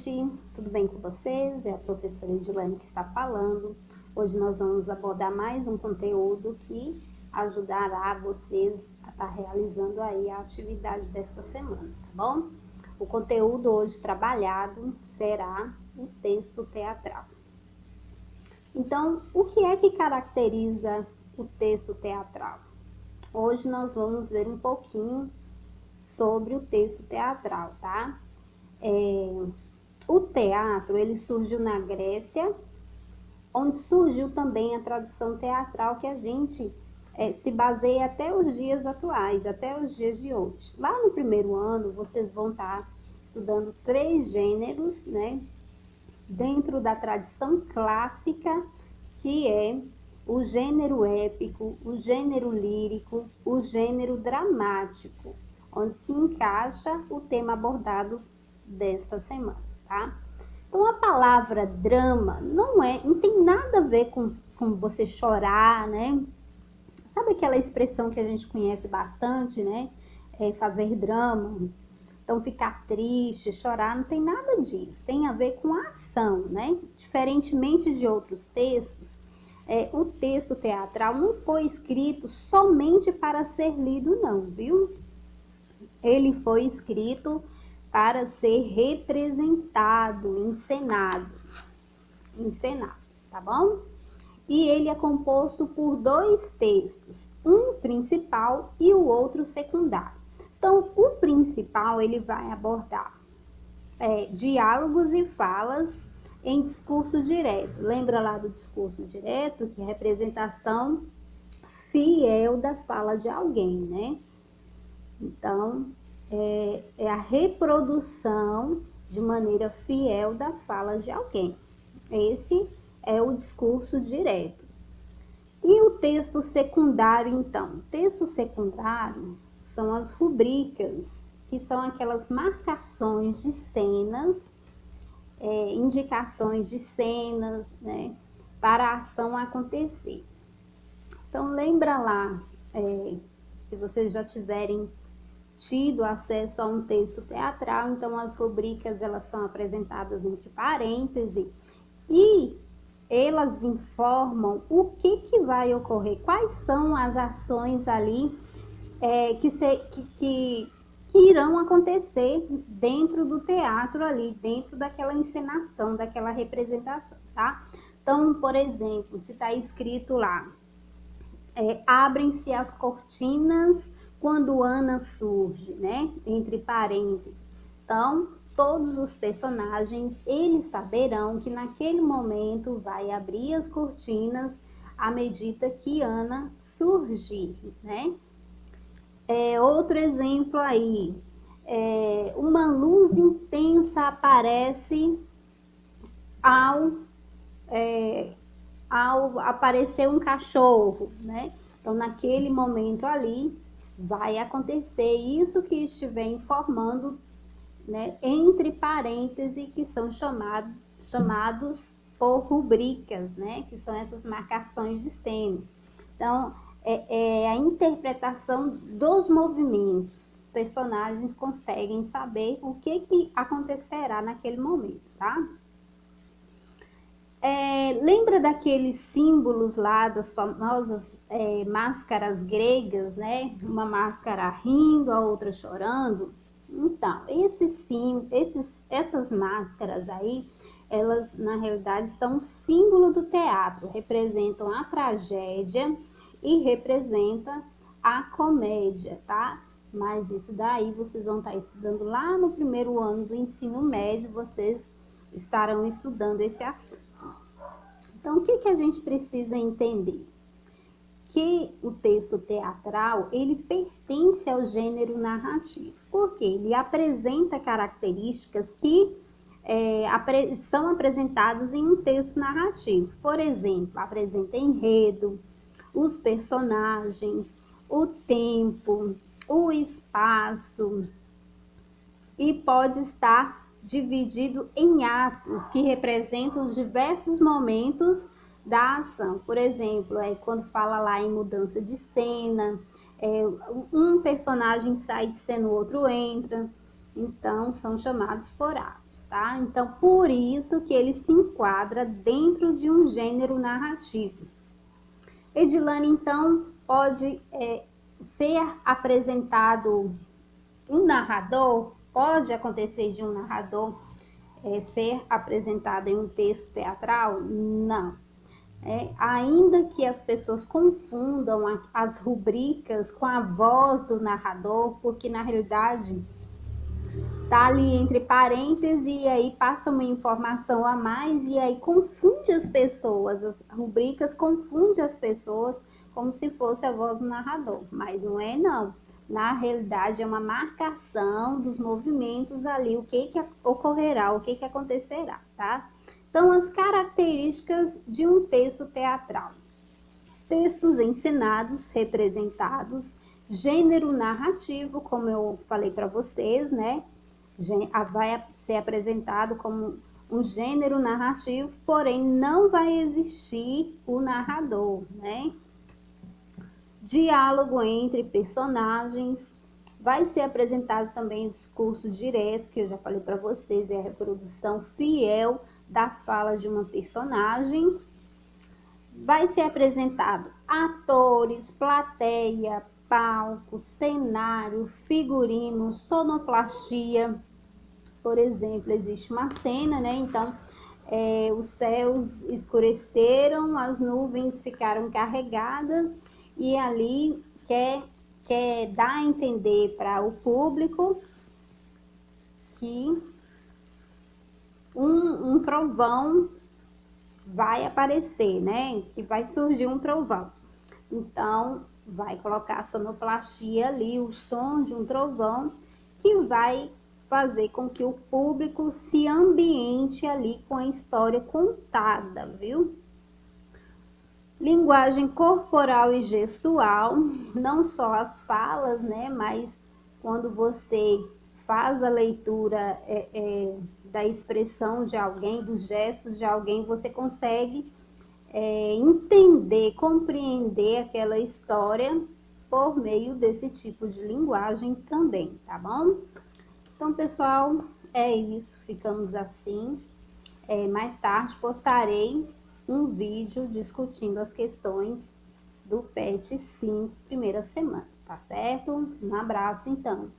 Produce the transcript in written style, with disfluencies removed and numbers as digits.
gente, tudo bem com vocês? É a professora Edilene que está falando. Hoje nós vamos abordar mais um conteúdo que ajudará vocês a estar realizando aí a atividade desta semana, tá bom? O conteúdo hoje trabalhado será o texto teatral. Então, o que é que caracteriza o texto teatral? Hoje nós vamos ver um pouquinho sobre o texto teatral, tá? O teatro, ele surgiu na Grécia, onde surgiu também a tradição teatral que a gente se baseia até os dias atuais, até os dias de hoje. Lá no primeiro ano, vocês vão estar estudando 3 gêneros, né? Dentro da tradição clássica, que é o gênero épico, o gênero lírico, o gênero dramático, onde se encaixa o tema abordado desta semana, tá? Então, a palavra drama não tem nada a ver com você chorar, né? Sabe aquela expressão que a gente conhece bastante, né? Fazer drama. Então, ficar triste, chorar, não tem nada disso. Tem a ver com a ação, né? Diferentemente de outros textos, o texto teatral não foi escrito somente para ser lido, não, viu? Ele foi escrito para ser representado, encenado, tá bom? E ele é composto por 2 textos, um principal e o outro secundário. Então, o principal, ele vai abordar diálogos e falas em discurso direto. Lembra lá do discurso direto, que é a representação fiel da fala de alguém, né? Então, é a reprodução de maneira fiel da fala de alguém. Esse é o discurso direto. E o texto secundário, então? O texto secundário são as rubricas, que são aquelas marcações de cenas, indicações de cenas, né, para a ação acontecer. Então, lembra lá, se vocês já tiverem tido acesso a um texto teatral, então as rubricas elas são apresentadas entre parênteses e elas informam o que vai ocorrer, quais são as ações ali que irão acontecer dentro do teatro ali, dentro daquela encenação, daquela representação, tá? Então, por exemplo, se está escrito lá, abrem-se as cortinas quando Ana surge, né? Entre parênteses. Então, todos os personagens, eles saberão que naquele momento vai abrir as cortinas à medida que Ana surgir, né? Outro exemplo aí, uma luz intensa aparece ao aparecer um cachorro, né? Então, naquele momento ali, vai acontecer isso que estiver informando, né, entre parênteses, que são chamados por rubricas, né? Que são essas marcações de cena. Então, é a interpretação dos movimentos. Os personagens conseguem saber o que acontecerá naquele momento, tá? Lembra daqueles símbolos lá das famosas máscaras gregas, né? Uma máscara rindo, a outra chorando. Então, essas máscaras aí, elas na realidade são um símbolo do teatro, representam a tragédia e representa a comédia, tá? Mas isso daí vocês vão estar estudando lá no primeiro ano do ensino médio, vocês estarão estudando esse assunto. Então, o que a gente precisa entender? Que o texto teatral, ele pertence ao gênero narrativo, porque ele apresenta características que são apresentadas em um texto narrativo. Por exemplo, apresenta enredo, os personagens, o tempo, o espaço, e pode estar dividido em atos que representam os diversos momentos da ação. Por exemplo, quando fala lá em mudança de cena, um personagem sai de cena, o outro entra. Então, são chamados por atos, tá? Então, por isso que ele se enquadra dentro de um gênero narrativo. Edilane, então, pode ser apresentado um narrador, pode acontecer de um narrador ser apresentado em um texto teatral? Não. Ainda que as pessoas confundam as rubricas com a voz do narrador, porque na realidade tá ali entre parênteses e aí passa uma informação a mais e aí confunde as pessoas, as rubricas confundem as pessoas como se fosse a voz do narrador, mas não é não. Na realidade é uma marcação dos movimentos ali, o que ocorrerá, o que acontecerá, tá? Então, as características de um texto teatral. Textos encenados, representados, gênero narrativo, como eu falei para vocês, né? Vai ser apresentado como um gênero narrativo, porém não vai existir o narrador, né? Diálogo entre personagens, vai ser apresentado também o discurso direto, que eu já falei para vocês, é a reprodução fiel da fala de uma personagem. Vai ser apresentado atores, plateia, palco, cenário, figurino, sonoplastia. Por exemplo, existe uma cena, né? Então, os céus escureceram, as nuvens ficaram carregadas e ali quer dar a entender para o público que um trovão vai aparecer, né? Que vai surgir um trovão. Então, vai colocar a sonoplastia ali, o som de um trovão, que vai fazer com que o público se ambiente ali com a história contada, viu? Linguagem corporal e gestual, não só as falas, né? Mas quando você faz a leitura da expressão de alguém, dos gestos de alguém, você consegue entender, compreender aquela história por meio desse tipo de linguagem também, tá bom? Então, pessoal, é isso, ficamos assim. Mais tarde postarei um vídeo discutindo as questões do PET 5, primeira semana, tá certo? Um abraço, então.